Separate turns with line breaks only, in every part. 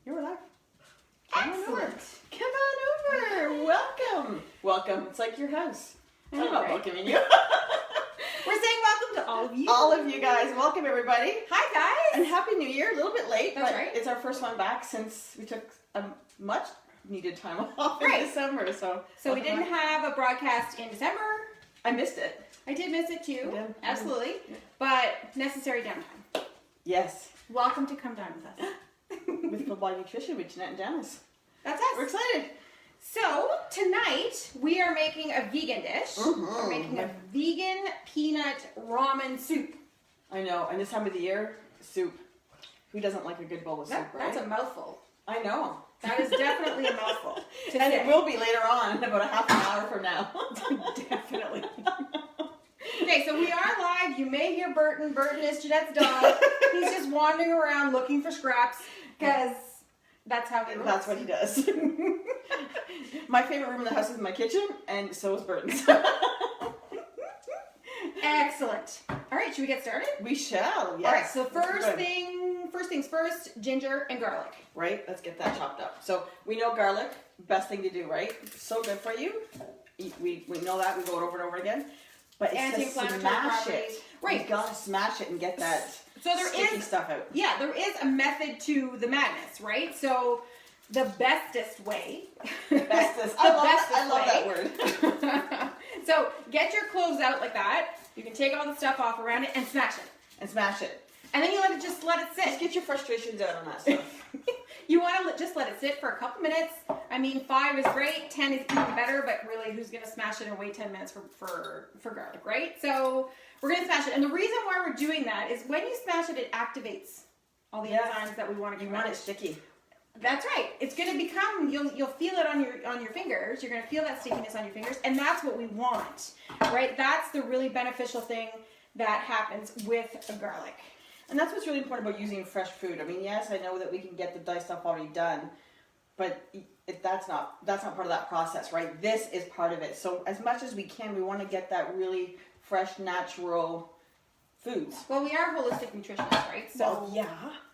You're alive.
Excellent.
Come on over. Welcome. Welcome. It's like your house.
I know,
I'm not
right?
welcoming you.
We're saying welcome to all of you.
All of you guys. Welcome, everybody.
Hi, guys.
And Happy New Year. A little bit late,
That's
but
right.
it's our first one back since we took a much needed time off
Right.
in December. So
we didn't have a broadcast in December.
I missed it.
I did miss it too.
You did?
Absolutely.
Yeah.
But necessary downtime.
Yes.
Welcome to come down with us.
With Full Body Nutrition with Jeanette and Janice.
That's
We're
us.
excited.
So tonight we are making a vegan dish. We're making a vegan peanut ramen soup.
I know. And this time of the year, soup. Who doesn't like a good bowl of soup, right?
That's a mouthful.
I know.
That is definitely a mouthful. To
And
say.
it will be later on, about a half an hour from now.
Definitely. Okay, so we are live. You may hear Burton. Burton is Jeanette's dog. He's just wandering around looking for scraps because that's how he rolls.
That's what he does. My favorite room in the house is my kitchen, and so is Burton's.
Excellent. All right, should we get started?
We shall, yes.
All right, so
Good.
first things first, ginger and garlic.
Right, let's get that chopped up. So we know garlic, best thing to do, right? So good for you. We know that, we go it over and over again. But it's just
Anti-inflammatory
smash
properties.
it.
Right.
You gotta smash it and get that
So there
sticky
is
stuff out.
Yeah, there is a method to the madness, right? So the bestest way.
Bestest. I love that word.
So get your cloves out like that. You can take all the stuff off around it and smash it.
And smash it.
And then you let it sit.
Just get your frustrations out on that stuff.
You want to just let it sit for a couple minutes. I mean, 5 is great, 10 is even better, but really, who's going to smash it and wait 10 minutes for garlic, right? So we're going to smash it. And the reason why we're doing that is when you smash it, it activates all the enzymes that we want to
You
get
want
rid
it
of.
sticky.
That's right. It's going to become, you'll feel it on your fingers. You're going to feel that stickiness on your fingers, and that's what we want, right? That's the really beneficial thing that happens with a garlic.
And that's what's really important about using fresh food. I mean, yes, I know that we can get the diced stuff already done, but that's not part of that process, right? This is part of it. So as much as we can, we want to get that really fresh, natural foods.
Well, we are holistic nutritionists, right? So
Well, yeah.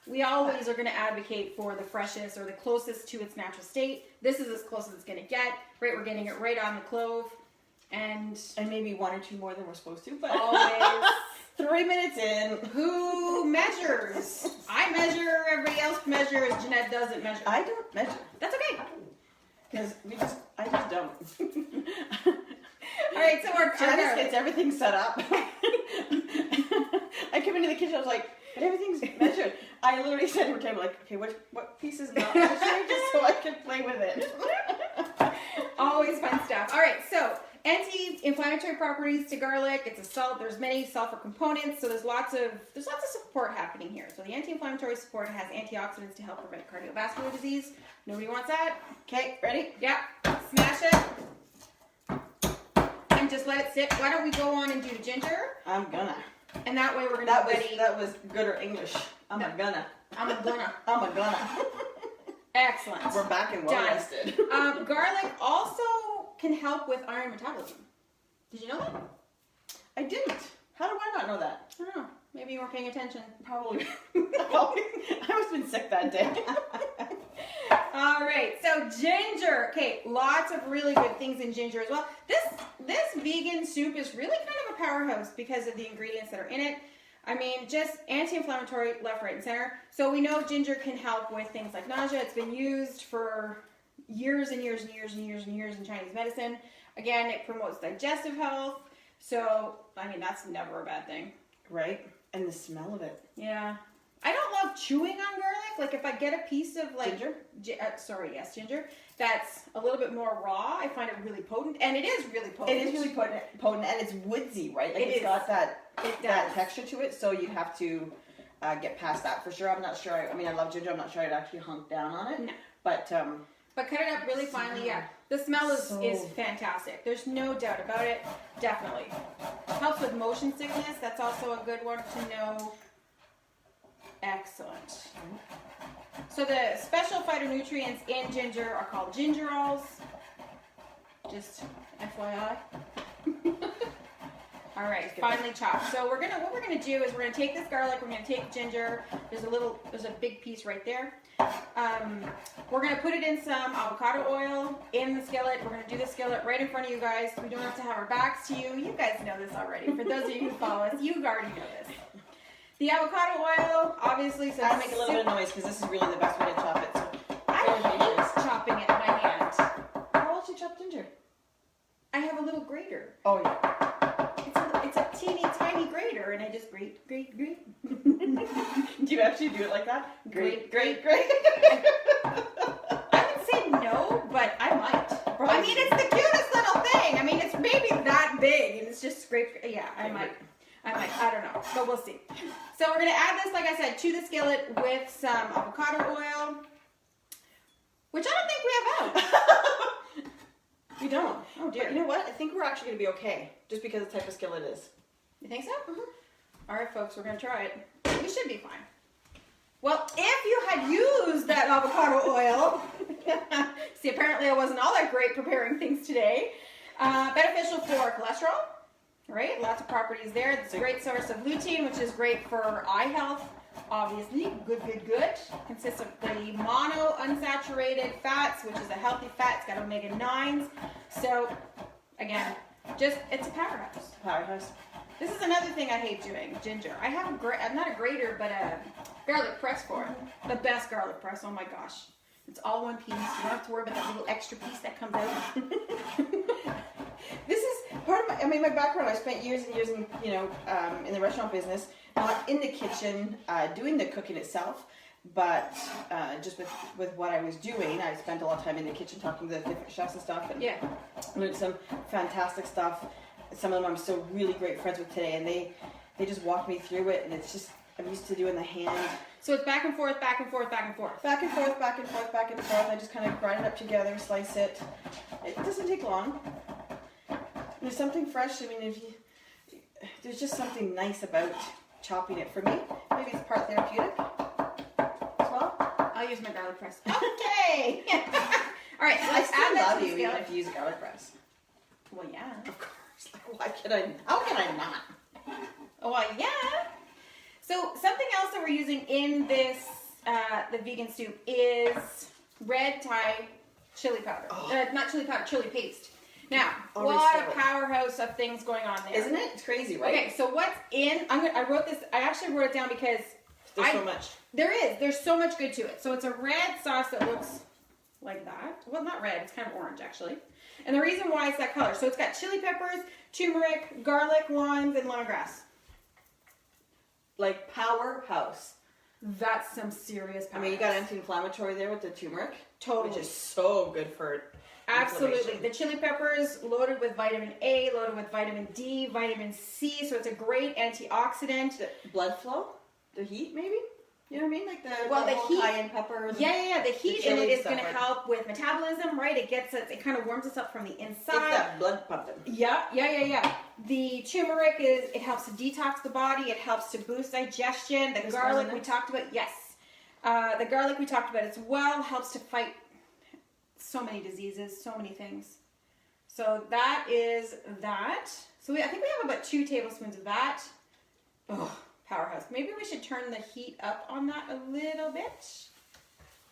we always are going to advocate for the freshest or the closest to its natural state. This is as close as it's going to get, right? We're getting it right on the clove, and
maybe 1 or 2 more than we're supposed to, but
always
3 minutes in.
who measures? I measure, everybody else measures, Jeanette doesn't measure.
I don't measure.
That's okay.
Because I just don't.
All right, so our
Janice
garlic.
gets everything set up. I come into the kitchen, I was like, but everything's measured. I literally said to her table, like, okay, what piece is not measured, just so I can play with it.
Always fun stuff. All right, so anti-inflammatory properties to garlic. It's a salt. There's many sulfur components, so there's lots of support happening here. So the anti-inflammatory support has antioxidants to help prevent cardiovascular disease. Nobody wants that.
Okay, ready?
Yep. Smash it and just let it sit. Why don't we go on and do the ginger?
I'm gonna.
And that way we're gonna
That
be
was
ready.
that was good or English. I'm a gonna.
I'm gonna.
I'm a gonna.
Excellent.
We're back and well
Done.
rested.
Garlic also can help with iron metabolism. Did you know that?
I didn't. How do I not know that?
I don't know. Maybe you weren't paying attention.
Probably. I must have been sick that day.
All right, so ginger. Okay, lots of really good things in ginger as well. This vegan soup is really kind of a powerhouse because of the ingredients that are in it. I mean, just anti-inflammatory left, right, and center. So we know ginger can help with things like nausea. It's been used for years and years and years and years and years in Chinese medicine. Again, it promotes digestive health. So, I mean, that's never a bad thing.
Right? And the smell of it.
Yeah. I don't love chewing on garlic. Like if I get a piece of like
Ginger?
Ginger, that's a little bit more raw, I find it really potent, and it is really potent.
It is really potent, and it's woodsy, right? Like
It
it's
is.
got that
does.
texture to it, so you have to get past that for sure. I'm not sure. I mean, I love ginger. I'm not sure I'd actually hunk down on it.
No.
But
But cut it up really finely, yeah. The smell is
So-
fantastic. There's no doubt about it. Definitely. Helps with motion sickness. That's also a good one to know. Excellent. So the special phytonutrients in ginger are called gingerols. Just FYI. All All right, finely chopped. So what we're gonna do is we're gonna take this garlic, we're gonna take ginger. There's a big piece right there. We're gonna put it in some avocado oil in the skillet. We're gonna do the skillet right in front of you guys. We don't have to have our backs to you. You guys know this already. For those of you who follow us, you already know this. The avocado oil, obviously, so
I make a little bit of noise because this is really the best way to chop it. So
I hate chopping it by hand.
how else you chop ginger?
I have a little grater.
Oh yeah.
It's a teeny tiny grater, and I just grate.
Do you actually do it like that? Great.
I would say no, but I might. I mean, it's the cutest little thing. I mean, it's maybe that big, and it's just scraped. Yeah, I might. I don't know, but we'll see. So we're gonna add this, like I said, to the skillet with some avocado oil, which I don't think we have out.
We don't.
Oh dear.
But you know what? I think we're actually going to be okay, just because of the type of skillet it is.
You think so? Mm-hmm. All right, folks, we're gonna try it. We should be fine. Well, if you had used that avocado oil, see, apparently I wasn't all that great preparing things today. Beneficial for cholesterol, right? Lots of properties there. It's a great source of lutein, which is great for eye health. Obviously, good. Consists of the mono unsaturated fats, which is a healthy fat. It's got omega-9s. So, again, it's a powerhouse.
Powerhouse.
This is another thing I hate doing, ginger. I'm not a grater, but a garlic press for it. The best garlic press, oh my gosh. It's all one piece. You don't have to worry about that little extra piece that comes out.
This is part of my background. I spent years and years in the restaurant business, not in the kitchen, doing the cooking itself, but just with what I was doing, I spent a lot of time in the kitchen talking to the different chefs and stuff, and learned some fantastic stuff. Some of them I'm still really great friends with today, and they just walk me through it, and it's just, I'm used to doing the hand.
So it's back and forth, back and forth, back and forth.
Back and forth, back and forth, back and forth. I just kind of grind it up together, slice it. It doesn't take long. There's something fresh. I mean, there's just something nice about chopping it. For me, maybe it's part therapeutic as well.
I'll use my garlic press. Okay. All right, so
I
let's
still
add that
love
to the
you even
skillet.
if you use a garlic press.
Well, yeah.
Of course. Like, how can I not?
Well, yeah. So something else that we're using in this, the vegan soup is red Thai chili powder. Not chili powder, chili paste. Now, a lot of powerhouse of things going on there.
Isn't it? It's crazy, right?
Okay, so what's in, I wrote this, I actually wrote it down because
There's so much.
There's so much good to it. So it's a red sauce that looks like that. Well, not red, it's kind of orange actually. And the reason why it's that color, so it's got chili peppers, turmeric, garlic, limes, and lemongrass.
Like powerhouse.
That's some serious power.
I mean, you got anti-inflammatory there with the turmeric.
Totally.
Which is so good for
Absolutely. The chili peppers loaded with vitamin A, loaded with vitamin D, vitamin C, so it's a great antioxidant.
The blood flow, the heat maybe? You know what I mean? Like
the heat,
cayenne pepper.
Yeah. The heat in it is going to help with metabolism, right? It kind of warms us up from the inside.
It's that blood pumping.
Yeah. The turmeric it helps to detox the body. It helps to boost digestion. The garlic we talked about, yes. The garlic we talked about as well helps to fight so many diseases, so many things. So that is that. So I think we have about 2 tablespoons of that. Oh, powerhouse. Maybe we should turn the heat up on that a little bit,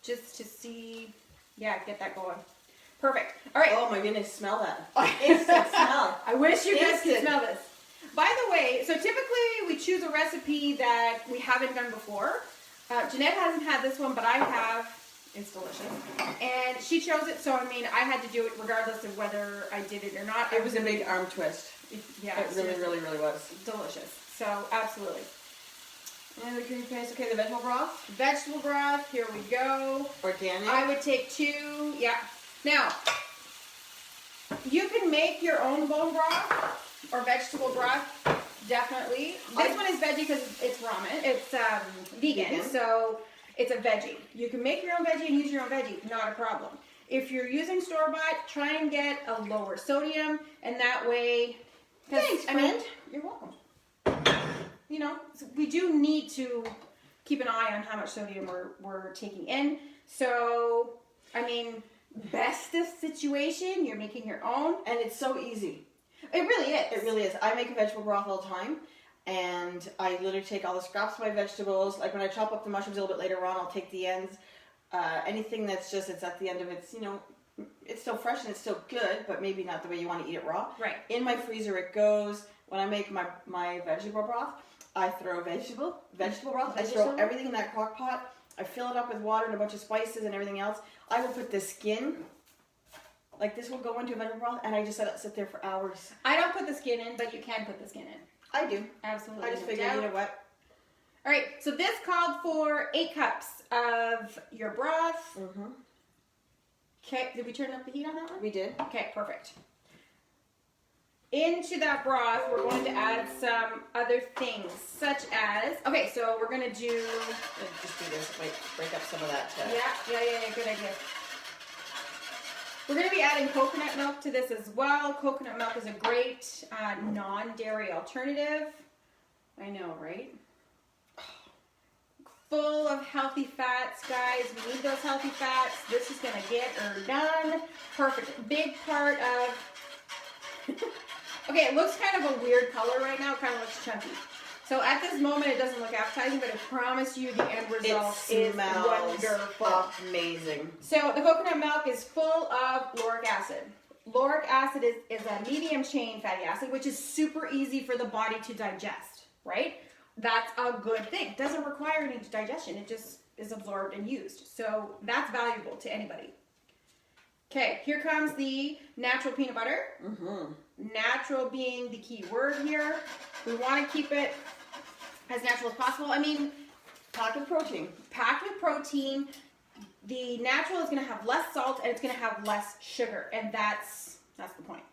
just to see, get that going. Perfect. All right.
Oh my goodness, smell that. Instant smell.
I wish you guys could smell this. By the way, so typically we choose a recipe that we haven't done before. Jeanette hasn't had this one, but I have. It's delicious. And she chose it, so I mean, I had to do it regardless of whether I did it or not.
It was a big arm twist.
Yeah.
It really was.
Delicious. So, absolutely.
And the green paste. Okay, the vegetable broth.
Vegetable broth. Here we go.
Organic.
I would take 2. Yeah. Now, you can make your own bone broth or vegetable broth. Definitely. This one is veggie because it's ramen. It's vegan, so it's a veggie. You can make your own veggie and use your own veggie. Not a problem. If you're using store-bought, try and get a lower sodium, and that way...
Thanks, friend.
You're welcome. You know, we do need to keep an eye on how much sodium we're taking in. So, I mean, best of situation, you're making your own.
And it's so easy.
It really is.
It really is. I make a vegetable broth all the time, and I literally take all the scraps of my vegetables. Like when I chop up the mushrooms a little bit later on, I'll take the ends. Anything that's just, it's at the end of its, it's still fresh and it's still good, but maybe not the way you want to eat it raw.
Right.
In my freezer it goes. When I make my vegetable broth, I throw vegetable broth. I throw everything in that crock pot. I fill it up with water and a bunch of spices and everything else. I will put the skin, like this will go into a vegetable broth, and I just let it sit there for hours.
I don't put the skin in, but you can put the skin in.
I do.
Absolutely.
I just figured, you know what?
All right, so this called for 8 cups of your broth.
Mm-hmm.
Okay, did we turn up the heat on that one?
We did.
Okay, perfect. Into that broth, we're going to add some other things, such as, okay, so we're going to do...
Just do this, wait, break up some of that.
Yeah, good idea. We're going to be adding coconut milk to this as well. Coconut milk is a great non-dairy alternative. I know, right? Full of healthy fats, guys. We need those healthy fats. This is going to get her done. Perfect. Big part of... Okay, it looks kind of a weird color right now. It kind of looks chunky. So at this moment, it doesn't look appetizing, but I promise you the end result is wonderful.
Amazing.
So the coconut milk is full of lauric acid. Lauric acid is a medium chain fatty acid, which is super easy for the body to digest, right? That's a good thing. It doesn't require any digestion. It just is absorbed and used. So that's valuable to anybody. Okay, here comes the natural peanut butter.
Mm-hmm.
Natural being the key word here. We want to keep it as natural as possible. I mean,
packed with protein.
Packed with protein. The natural is going to have less salt and it's going to have less sugar, and that's the point.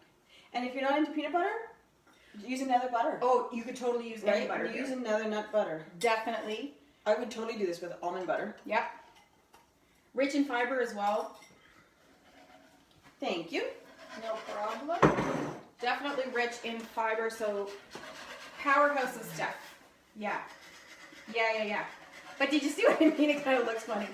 And if you're not into peanut butter, use another butter.
Oh, you could totally use any butter.
Use another nut butter.
Definitely.
I would totally do this with almond butter.
Yep. Rich in fiber as well.
Thank you.
No problem. Definitely rich in fiber, so powerhouse of stuff. Yeah. But did you see what I mean? It kind of looks funny.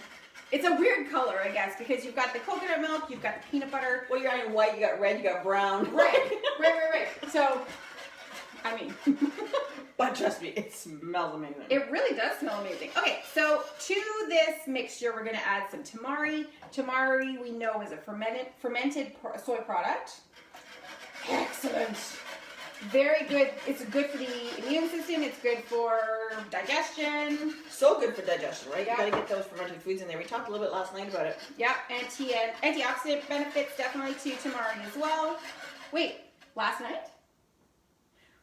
It's a weird color, I guess, because you've got the coconut milk, you've got the peanut butter.
Well, you're adding white, you got red, you got brown.
Right. So, I mean.
But trust me, it smells amazing.
It really does smell amazing. Okay, so to this mixture, we're going to add some tamari. Tamari, we know, is a fermented soy product. Excellent. Very good. It's good for the immune system. It's good for digestion.
So good for digestion, right?
Yeah.
You got to get those fermented foods in there. We talked a little bit last night about it.
Yep, antioxidant benefits definitely to tamari as well. Wait, last night?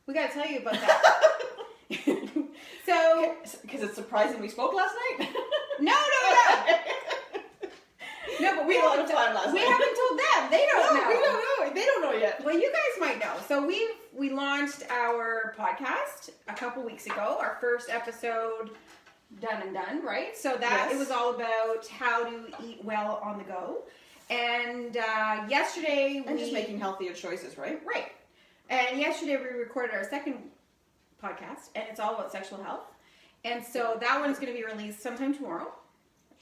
We got to tell you about that. So,
because it's surprising we spoke last night.
No, but we haven't told them. They don't know.
We don't know. They don't know yet.
Well, you guys might know. So we launched our podcast a couple weeks ago. Our first episode, done, right? So that It was all about how to eat well on the go. And yesterday
just making healthier choices, right?
Right. And yesterday we recorded our second podcast, and it's all about sexual health. And so that one's going to be released sometime tomorrow.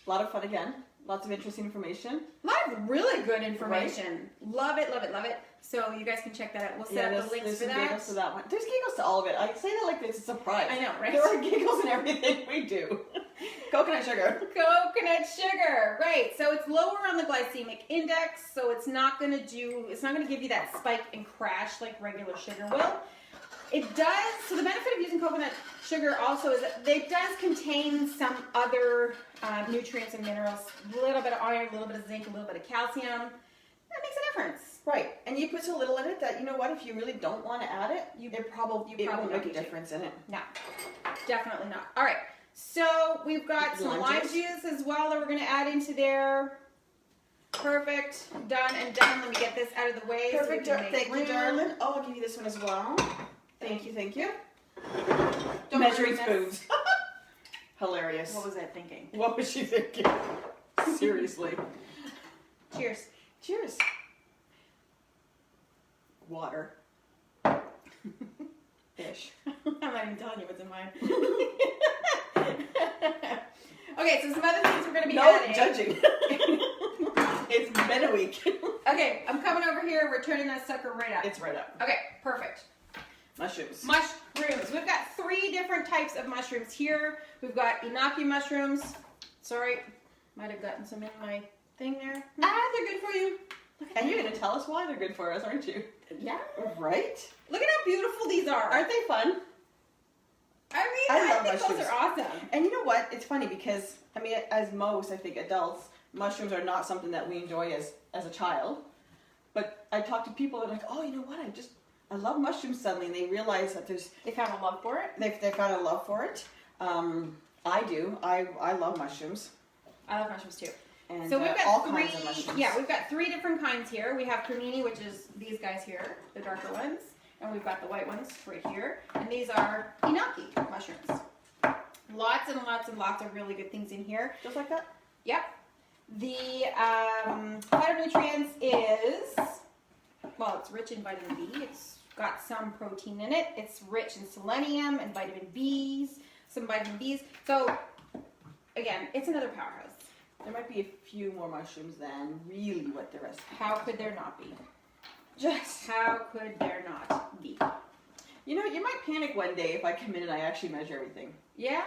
A lot of fun again. Lots of interesting information.
A lot of really good information. Right. Love it. So you guys can check that out. We'll set up the links for that. There's
giggles to that one. There's giggles to all of it. I say that like it's a surprise.
I know, right?
There are giggles in everything we do. Coconut sugar.
Right. So it's lower on the glycemic index, so it's not going to give you that spike and crash like regular sugar will. It does, so the benefit of using coconut sugar also is that it does contain some other nutrients and minerals, a little bit of iron, a little bit of zinc, a little bit of calcium. That makes a difference.
Right, and you put so little in it that, you know what, if you really don't want to add it, it won't make a difference in it.
No, definitely not. All right, so we've got some lime juice as well that we're going to add into there. Perfect, done. Let me get this out of the way.
Perfect, thank you, darling. Oh, I'll give you this one as well. Thank you. Measuring spoons. Hilarious.
What was I thinking?
What was she thinking? Seriously.
Cheers.
Water. Ish.
I'm not even telling you what's in mine. Okay, so some other things we're going to be adding.
No judging. It's been a week.
Okay, I'm coming over here. We're turning that sucker right up.
It's right up.
Okay, perfect.
Mushrooms.
Mushrooms. We've got 3 different types of mushrooms here. We've got inaki mushrooms. Sorry, might have gotten some in my thing there. Ah, they're good for you.
And you're going to tell us why they're good for us, aren't you?
Yeah.
Right?
Look at how beautiful these are.
Aren't they fun?
I
love
think
mushrooms.
those are awesome.
And you know what? It's funny because, I mean, as most, I think, adults, mushrooms are not something that we enjoy as a child. But I talk to people that are like, oh, you know what? I love mushrooms suddenly. And they realize that
They found a love for it.
they've found a love for it. I do. I love mushrooms.
I love mushrooms too.
And
So we've got
all
3.
kinds of mushrooms.
Yeah, we've got 3 different kinds here. We have cremini, which is these guys here, the darker ones, and we've got the white ones right here. And these are inaki mushrooms. Lots and lots and lots of really good things in here.
Just like that?
Yep. The phytonutrients is, well, it's rich in vitamin B. It's got some protein in it. It's rich in selenium and vitamin Bs, some vitamin Bs. So, again, it's another powerhouse.
There might be a few more mushrooms than really what the rest.
How could there not be?
Just
How could there not be?
you know, you might panic one day if I come in and I actually measure everything.
Yeah?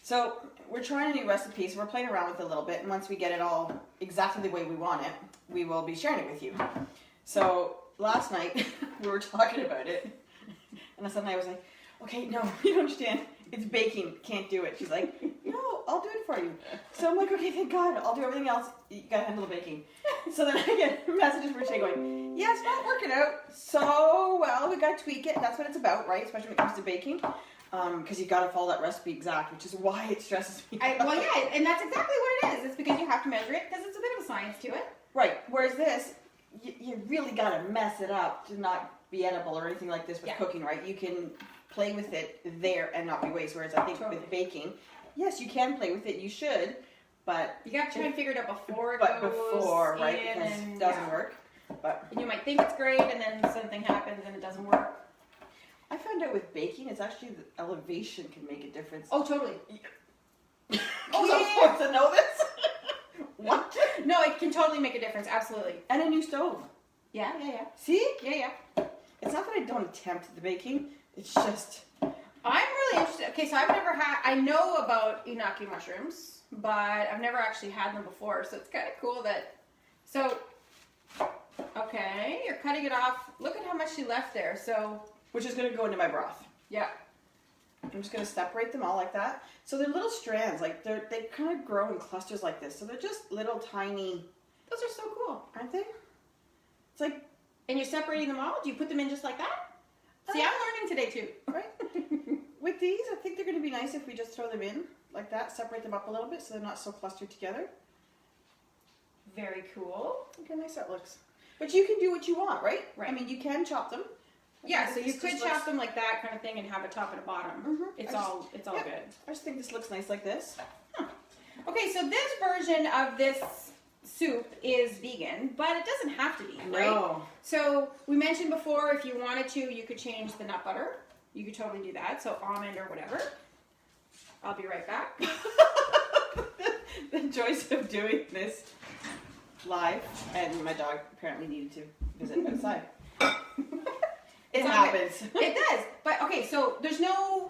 So we're trying a new recipe, so we're playing around with it a little bit, and once we get it all exactly the way we want it, we will be sharing it with you. So last night we were talking about it, and suddenly I was like, okay, no, you don't understand. It's baking, can't do it. She's like, no, I'll do it for you. So I'm like, okay, thank God, I'll do everything else. You gotta handle the baking. So then I get messages from Shay going, yeah, it's not working out so well. We gotta tweak it. That's what it's about, right? Especially when it comes to baking, because you gotta follow that recipe exact, which is why it stresses me.
Well, yeah, and that's exactly what it is. It's because you have to measure it because it's a bit of a science to it.
Right. Whereas this, you really gotta mess it up to not be edible or anything like this with cooking, right? You can play with it there and not be waste. Whereas I think with baking, yes, you can play with it. You should, but
you got to try and figure it out before it
but
goes
before, right?
in,
Because
and
it doesn't work. But
and you might think it's great, and then something happens and it doesn't work.
I found out with baking, it's actually the elevation can make a difference.
Oh, totally.
Oh, yeah. I'm supposed to know this? What?
No, it can totally make a difference. Absolutely.
And a new stove.
Yeah.
See?
Yeah.
It's not that I don't attempt the baking. It's just.
I'm really interested. Okay, so I've never had. I know about inaki mushrooms, but I've never actually had them before. So it's kind of cool that. So. Okay, you're cutting it off. Look at how much she left there. So.
Which is going to go into my broth.
Yeah.
I'm just going to separate them all like that. So they're little strands, like they kind of grow in clusters like this. So they're just little tiny.
Those are so cool.
Aren't they? It's like.
And you're separating them all? Do you put them in just like that? See, I'm learning today too.
Right? With these, I think they're going to be nice if we just throw them in like that, separate them up a little bit so they're not so clustered together.
Very cool.
Look how nice that looks. But you can do what you want, right?
Right.
I mean, you can chop them.
Yeah, so you could chop them like that kind of thing and have a top and a bottom.
Mm-hmm.
It's all good.
I just think this looks nice like this.
Huh. Okay, so this version of this soup is vegan, but it doesn't have to be, right?
No.
So we mentioned before, if you wanted to, you could change the nut butter. You could totally do that, so almond or whatever. I'll be right back.
The joys of doing this live, and my dog apparently needed to visit outside. It happens.
It does. But okay, so there's no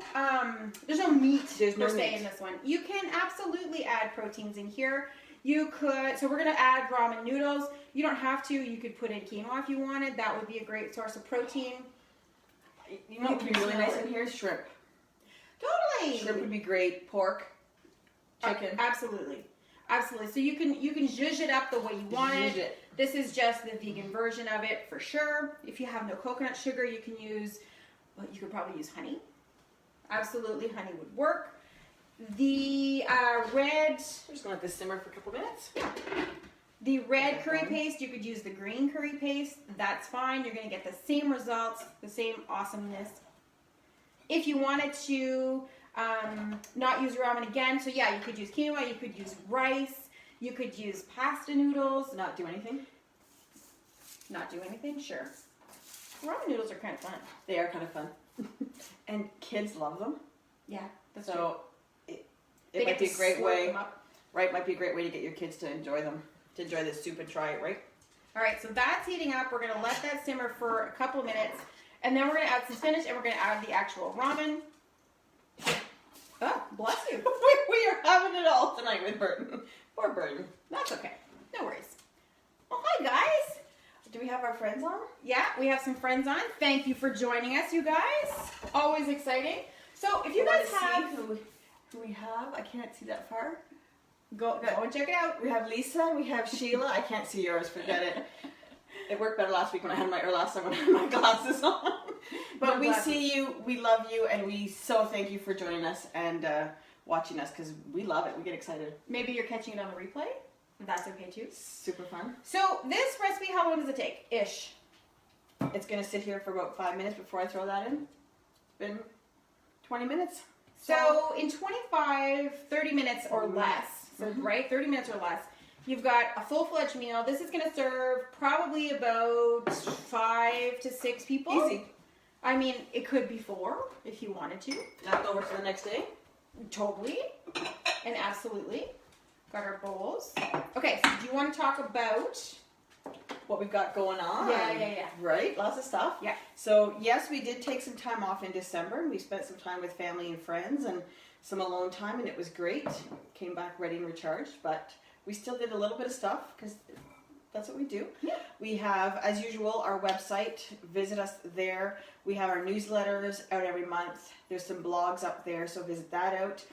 meat
There's no
per se
meat
in this one. You can absolutely add proteins in here. You could, so we're gonna add ramen noodles. You don't have to. You could put in quinoa if you wanted. That would be a great source of protein.
You know what would be really nice in here is shrimp.
Totally.
Shrimp would be great. Pork, chicken.
Absolutely. So you can zhuzh it up the way you want it. This is just the vegan version of it for sure. If you have no coconut sugar, you can use, well, you could probably use honey. Absolutely, honey would work. The red...
I'm just going to let this simmer for a couple minutes.
The red curry paste, you could use the green curry paste. That's fine. You're going to get the same results, the same awesomeness. If you wanted to not use ramen again, so yeah, you could use quinoa, you could use rice, you could use pasta noodles.
Not do anything?
Not do anything? Sure. Ramen noodles are kind of fun.
They are kind of fun. And kids love them.
Yeah, that's true.
So it might be a great way, right? Might be a great way to get your kids to enjoy them to enjoy this soup and try it, right?
All right, so that's heating up. We're gonna let that simmer for a couple of minutes, and then we're gonna add some spinach, and we're gonna add the actual ramen. Oh, bless you.
We are having it all tonight with Burton. Poor Burton.
That's okay. No worries. Well, hi guys.
Do we have our friends on?
Yeah, we have some friends on. Thank you for joining us, you guys. Always exciting. So if you guys have,
who we have, I can't see that far.
go and check it out.
We have Lisa, we have Sheila. I can't see yours, forget it. It worked better last week when I had last time when I had my glasses on. But we see you, we love you, and we so thank you for joining us and watching us because we love it. We get excited.
Maybe you're catching it on the replay. That's okay too.
Super fun.
So this recipe, how long does it take? Ish.
It's going to sit here for about 5 minutes before I throw that in. It's been 20 minutes.
So in 30 minutes or less, so right, 30 minutes or less, you've got a full-fledged meal. This is going to serve probably about 5 to 6 people.
Easy.
I mean, it could be 4 if you wanted to.
Left over for the next day.
Totally. And absolutely. Got our bowls. Okay, so do you want to talk about
what we've got going on?
Yeah.
Right? Lots of stuff.
Yeah.
So, yes, we did take some time off in December. And we spent some time with family and friends and some alone time, and it was great. Came back ready and recharged, but we still did a little bit of stuff because that's what we do.
Yeah.
We have, as usual, our website. Visit us there. We have our newsletters out every month. There's some blogs up there, so visit that out.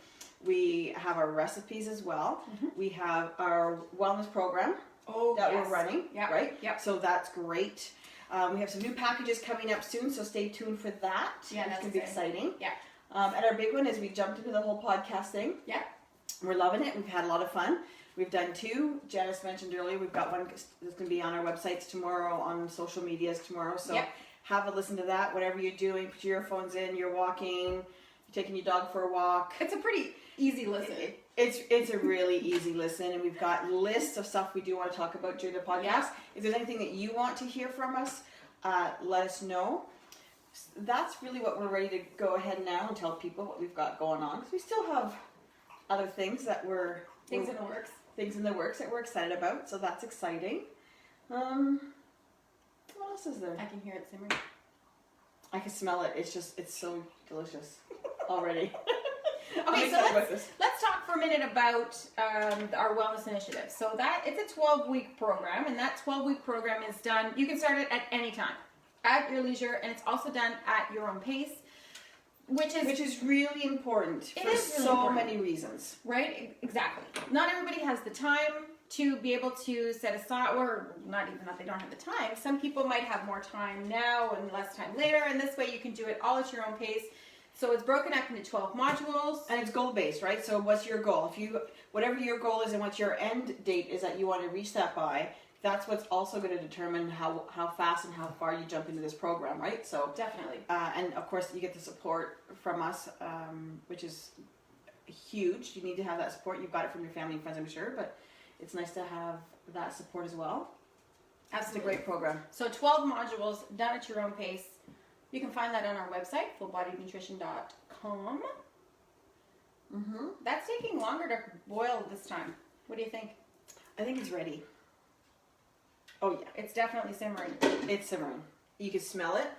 We have our recipes as well. We have our wellness program that we're running, right?
Yep.
So that's great. We have some new packages coming up soon, so stay tuned for that.
Yeah, that's
going to be exciting.
Yeah.
And our big one is we jumped into the whole podcast thing.
Yeah.
We're loving it. We've had a lot of fun. We've done 2. Janice mentioned earlier, we've got one that's going to be on our websites tomorrow, on social medias tomorrow. So have a listen to that. Whatever you're doing, put your earphones in, you're walking, you're taking your dog for a walk.
It's a pretty easy listen.
It's a really easy listen, and we've got lists of stuff we do want to talk about during the podcast.
Yeah.
If there's anything that you want to hear from us, let us know. That's really what we're ready to go ahead now and tell people what we've got going on. 'Cause we still have other things that
Things in the works.
Things in the works that we're excited about, so that's exciting. What else is there?
I can hear it simmering.
I can smell it. It's so delicious already.
Okay, so let's talk for a minute about our wellness initiative. So it's a 12-week program, and that 12-week program is done. You can start it at any time, at your leisure, and it's also done at your own pace, which is
really important for so many reasons.
Right? Exactly. Not everybody has the time to be able to set aside, or not even that they don't have the time. Some people might have more time now and less time later, and this way you can do it all at your own pace. So it's broken up into 12 modules.
And it's goal-based, right? So what's your goal? Whatever your goal is and what your end date is that you want to reach that by, that's what's also going to determine how fast and how far you jump into this program, right? So
definitely.
And of course, you get the support from us, which is huge. You need to have that support. You've got it from your family and friends, I'm sure, but it's nice to have that support as well.
Absolutely.
It's a great program.
So 12 modules done at your own pace. You can find that on our website, fullbodynutrition.com. That's taking longer to boil this time. What do you think?
I think it's ready. Oh yeah.
It's definitely simmering.
It's simmering. You can smell it.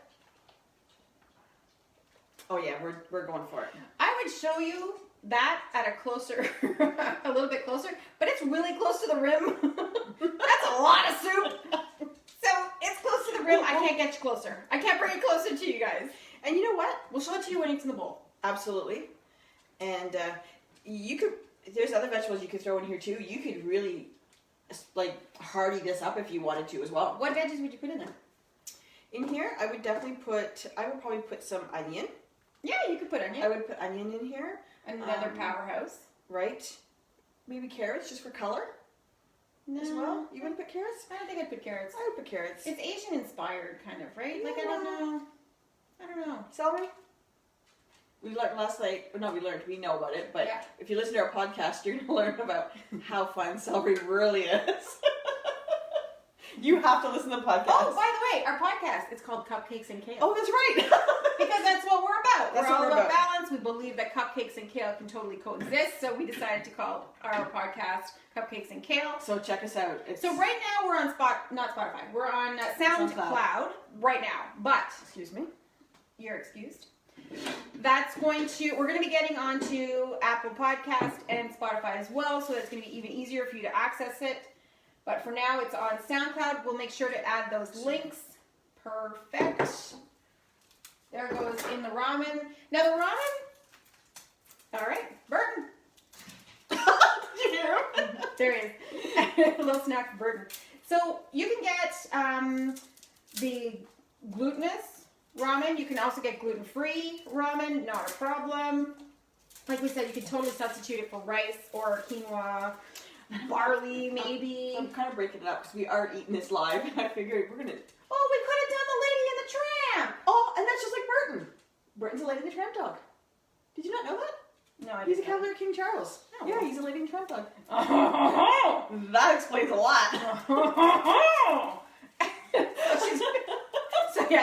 Oh yeah, we're going for it.
I would show you that at a little bit closer, but it's really close to the rim. That's a lot of soup. So it's close to the rim. I can't get you closer. I can't bring it closer to you guys.
And you know what?
We'll show it to you when it's in the bowl.
Absolutely. And there's other vegetables you could throw in here too. You could really hearty this up if you wanted to as well.
What veggies would you put in there?
In here, I would probably put some onion.
Yeah, you could put onion.
I would put onion in here.
Another powerhouse.
Right. Maybe carrots just for color.
No.
As well. You wouldn't put carrots?
I don't think I'd put carrots.
I would put carrots.
It's Asian inspired kind of, right? I don't know.
Celery? We learned last night, we know about it, but if you listen to our podcast, you're going to learn about how fun celery really is. You have to listen to the podcast.
Oh, by the way, our podcast, it's called Cupcakes and Kale.
Oh, that's right.
Because that's what we're about.
That's
we're
what
all
we're
about
about.
balance. We believe that cupcakes and kale can totally coexist. So we decided to call our podcast Cupcakes and Kale.
So check us out.
So right now we're on not Spotify. We're on SoundCloud right now. But
excuse me.
you're excused. We're going to be getting onto Apple Podcast and Spotify as well, so it's going to be even easier for you to access it. But for now, it's on SoundCloud. We'll make sure to add those links. Perfect. There goes in the ramen. Now the ramen. All right, Burton.
Did you hear him?
There is a little snack for Burton. So you can get the glutinous ramen. You can also get gluten-free ramen, not a problem. Like we said, you can totally substitute it for rice or quinoa, barley maybe.
I'm kind of breaking it up because we are eating this live. I figured we're gonna.
Oh, we could have done the Lady and the Tramp.
Oh, and that's just like Burton. Burton's a Lady and the Tramp dog. Did you not know that?
No, I
He's a
didn't.
Cavalier King Charles.
Oh.
Yeah, he's a Lady and the Tramp dog.
Oh.
That explains a lot.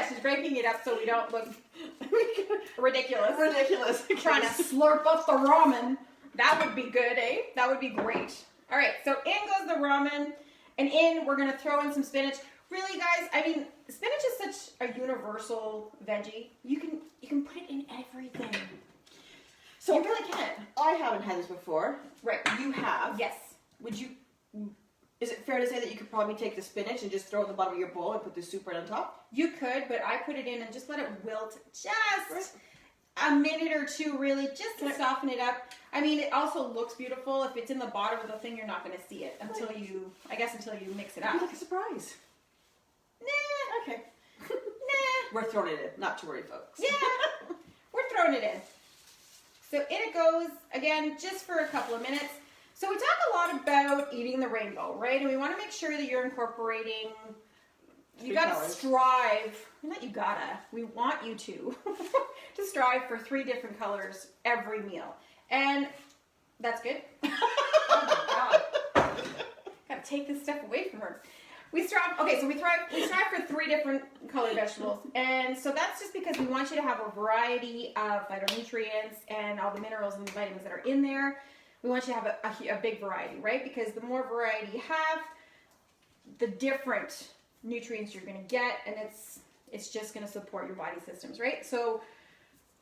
She's breaking it up so we don't look ridiculous.
Ridiculous.
Trying to slurp up the ramen. That would be good, eh? That would be great. All right, so in goes the ramen, and in we're gonna throw in some spinach. Really, guys, I mean, spinach is such a universal veggie. You can put it in everything.
So
You really can.
I haven't had this before.
Right.
You have.
Yes.
Would you? Is it fair to say that you could probably take the spinach and just throw it in the bottom of your bowl and put the soup right on top?
You could, but I put it in and just let it wilt just a minute or two, really, just to soften it up. I mean, it also looks beautiful. If it's in the bottom of the thing, you're not going to see it until you mix it
It'd
up.
be like a surprise.
Nah,
Okay.
nah.
We're throwing it in. Not to worry, folks.
Yeah, we're throwing it in. So in it goes, again, just for a couple of minutes. So we talk a lot about eating the rainbow, right? And we want to make sure that you're incorporating, you gotta strive, not you gotta, we want you to strive for 3 different colors every meal. And that's good. Oh my God. Gotta take this stuff away from her. We strive for 3 different colored vegetables. And so that's just because we want you to have a variety of phytonutrients and all the minerals and vitamins that are in there. We want you to have a big variety, right? Because the more variety you have, the different nutrients you're going to get, and it's just going to support your body systems, right? So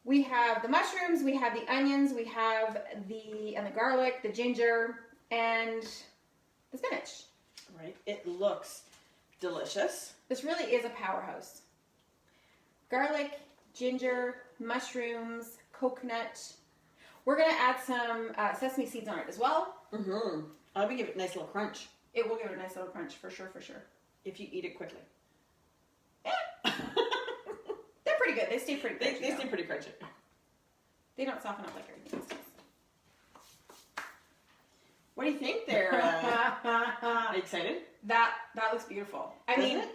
we have the mushrooms, we have the onions, we have the garlic, the ginger, and the spinach.
Right. It looks delicious.
This really is a powerhouse. Garlic, ginger, mushrooms, coconut. We're going to add some sesame seeds on it as well.
Mm-hmm. I would give it a nice little crunch.
It will give it a nice little crunch, for sure, for sure.
If you eat it quickly.
Yeah. They're pretty good. They stay pretty crunchy.
They stay pretty crunchy.
They don't soften up like everything else does.
What do you think there? Are you excited?
That looks beautiful. I
Doesn't
mean,
it?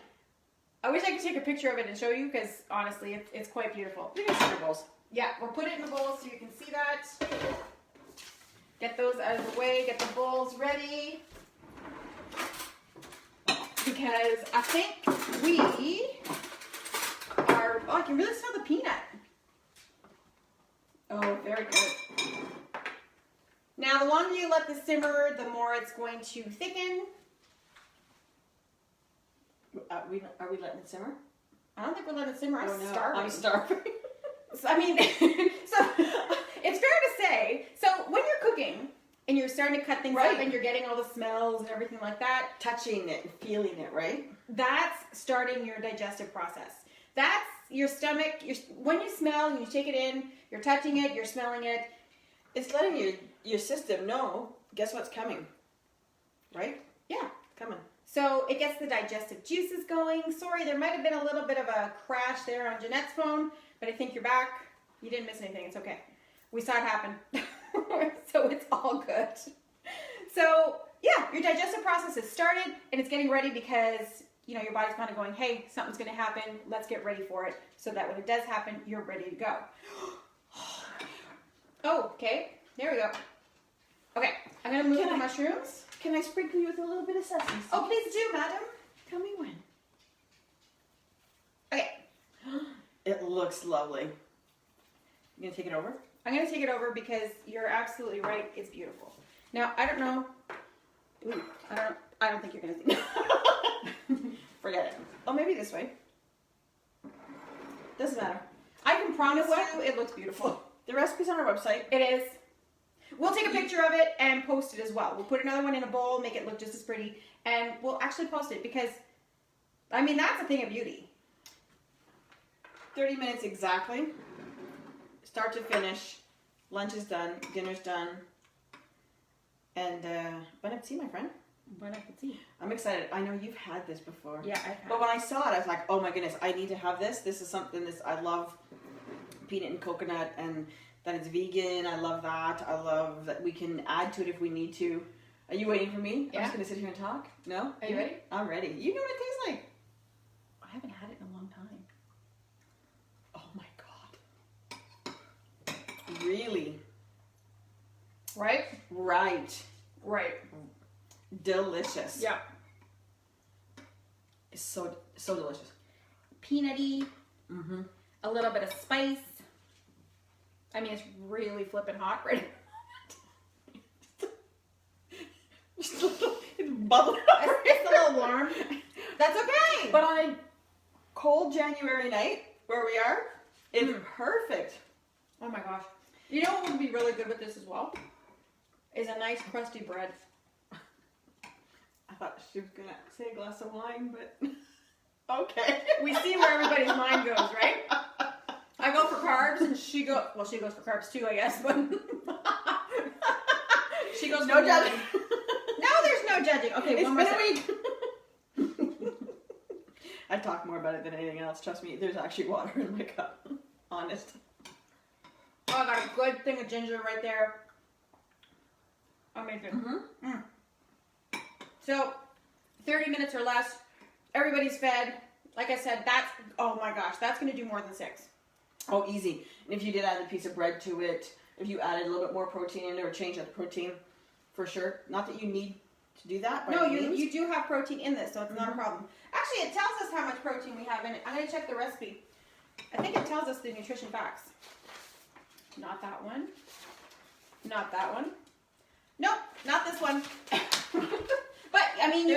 I wish I could take a picture of it and show you, because honestly, it's quite beautiful.
Look at cinder bowls.
Yeah, we'll put it in the bowl so you can see that. Get those out of the way. Get the bowls ready. Because I think we are... Oh, I can really smell the peanut. Oh, very good. Now, the longer you let this simmer, the more it's going to thicken.
Are we letting it simmer?
I don't think we're letting it simmer. I'm
Oh, no.
starving.
I'm starving.
So, I mean, so it's fair to say, so when you're cooking and you're starting to cut things
Right.
up and you're getting all the smells and everything like that,
Touching it and feeling it, right?
that's starting your digestive process. That's your stomach. When you smell and you take it in, you're touching it, you're smelling it.
It's letting your system know, guess what's coming, right?
Yeah.
Coming.
So it gets the digestive juices going. Sorry, there might have been a little bit of a crash there on Jeanette's phone, but I think you're back. You didn't miss anything. It's okay. We saw it happen. So it's all good. So yeah, your digestive process has started and it's getting ready because, you know, your body's kind of going, hey, something's going to happen. Let's get ready for it so that when it does happen, you're ready to go. Oh, okay. There we go. Okay, I'm going to move the mushrooms.
Can I sprinkle you with a little bit of sesame seeds?
Oh, please do, madam.
Tell me when.
Okay.
It looks lovely. You gonna take it over?
I'm going to take it over because you're absolutely right. It's beautiful. Now, I don't know. Ooh, I don't think you're going to think.
Forget it. Oh, maybe this way. Doesn't matter.
I can promise you it looks beautiful.
The recipe's on our website.
It is. We'll take a picture of it and post it as well. We'll put another one in a bowl, make it look just as pretty, and we'll actually post it because, I mean, that's a thing of beauty.
30 minutes exactly. Start to finish. Lunch is done. Dinner's done. And bon appetit, my friend.
Bon appetit.
I'm excited. I know you've had this before.
Yeah, I've had
But when I saw it, I was like, oh my goodness, I need to have this. This is something I love peanut and coconut, and that it's vegan. I love that. I love that we can add to it if we need to. Are you waiting for me?
Yeah.
I'm just going to sit here and talk. No?
Are you ready?
I'm ready. You know what it tastes like.
I haven't had it in a long time.
Oh my God. Really?
Right?
Right.
Right.
Delicious.
Yeah.
It's so delicious.
Peanutty.
Mm-hmm.
A little bit of spice. I mean, it's really flipping hot right
It's bubbling up.
It's a little warm. That's okay.
But on a cold January night, where we are, it's perfect.
Oh my gosh. You know what would be really good with this as well? Is a nice crusty bread.
I thought she was going to say a glass of wine, but okay.
We see where everybody's mind goes, right? I go for carbs and she goes for carbs too, I guess, but she goes
No
for
judging.
No, there's no judging. Okay,
It's
one more
been a
sip.
week. I talk more about it than anything else. Trust me, there's actually water in my cup. Honest.
Oh, I got a good thing of ginger right there. Amazing.
Mm-hmm.
So, 30 minutes or less. Everybody's fed. Like I said, oh my gosh, that's going to do more than 6.
Oh, easy. And if you did add a piece of bread to it, if you added a little bit more protein in it or change that protein, for sure. Not that you need to do that.
No, you do have protein in this, so it's not a problem. Actually, it tells us how much protein we have in it. I'm going to check the recipe. I think it tells us the nutrition facts. Not that one. Not that one. Nope, not this one. But, I mean,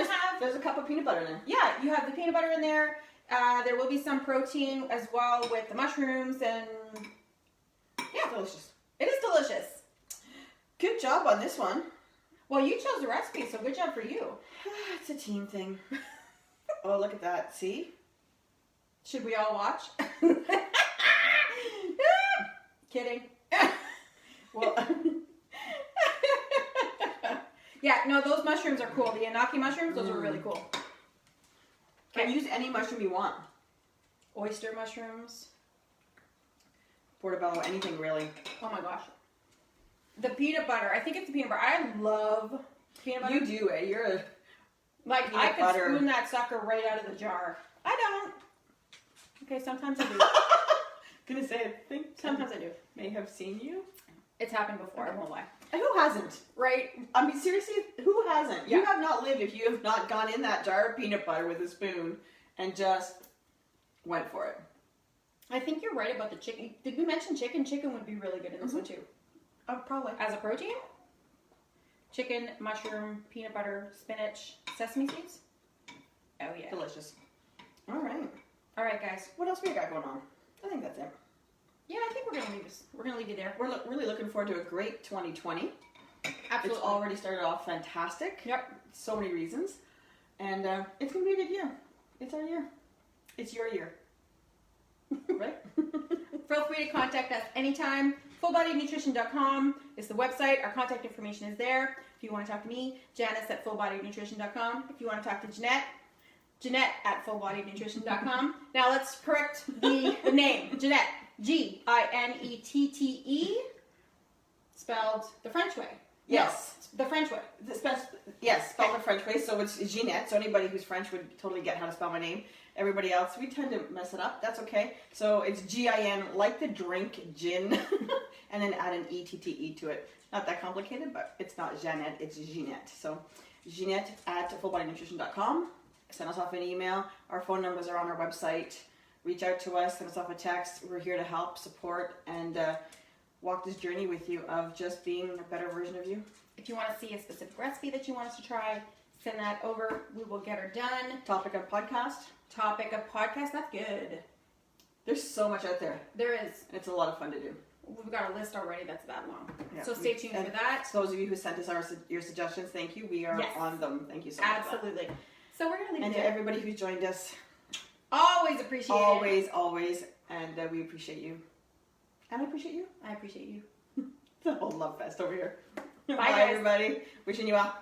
There's a cup of peanut butter in there.
Yeah, you have the peanut butter in there. There will be some protein as well with the mushrooms, and yeah,
Delicious.
it is delicious.
Good job on this one.
Well, you chose the recipe, so good job for you.
It's a team thing. Oh, look at that. See?
Should we all watch? Kidding.
Well,
Yeah, no, those mushrooms are cool. The Anaki mushrooms, those are really cool.
can use any mushroom you want.
Oyster mushrooms.
Portobello, anything really.
Oh my gosh. The peanut butter. I think it's the peanut butter. I love peanut butter.
You do, eh? You're a...
Like,
peanut
I could
butter.
spoon that sucker right out of the jar. I don't. Okay, sometimes I do.
Gonna say, I think
Sometimes I do.
may have seen you.
It's happened before, I won't lie.
And who hasn't?
Right?
I mean, seriously, who hasn't?
Yeah.
You have not lived if you have not gone in that jar of peanut butter with a spoon and just went for it.
I think you're right about the chicken. Did we mention chicken? Chicken would be really good in this one too.
Probably.
As a protein? Chicken, mushroom, peanut butter, spinach, sesame seeds? Oh yeah.
Delicious. All right.
All right, guys.
What else we got going on? I think that's it.
Yeah, I think we're gonna leave you there.
We're really looking forward to a great 2020.
Absolutely.
It's already started off fantastic.
Yep.
So many reasons. And it's going to be a good year. It's our year. It's your year. Right?
Feel free to contact us anytime. Fullbodynutrition.com is the website. Our contact information is there. If you want to talk to me, Janice at fullbodynutrition.com. If you want to talk to Jeanette at fullbodynutrition.com. Now let's correct the name. Jeanette. Ginette. Spelled the French way.
Yes.
No, the French way.
Yes, spelled the French way. So it's Jeanette. So anybody who's French would totally get how to spell my name. Everybody else, we tend to mess it up. That's okay. So it's Gin, like the drink, gin, and then add an E-T-T-E to it. Not that complicated, but it's not Jeanette, it's Jeanette. So Jeanette at fullbodynutrition.com. Send us off an email. Our phone numbers are on our website. reach out to us, send us off a text. We're here to help, support, and walk this journey with you of just being a better version of you.
If you want to see a specific recipe that you want us to try, send that over. We will get her done.
Topic of podcast.
Topic of podcast. That's good.
There's so much out there.
There is.
And it's a lot of fun to do.
We've got a list already that's that long.
Yeah.
So stay tuned for that.
So those of you who sent us your suggestions, thank you. We are on them. Thank you so much.
Absolutely. So we're going to leave
and
it
to everybody who's joined us.
Always appreciate it.
Always. And we appreciate you. And I appreciate you.
I appreciate you.
It's a whole love fest over here.
Bye,
Bye
guys.
everybody. Wishing you well.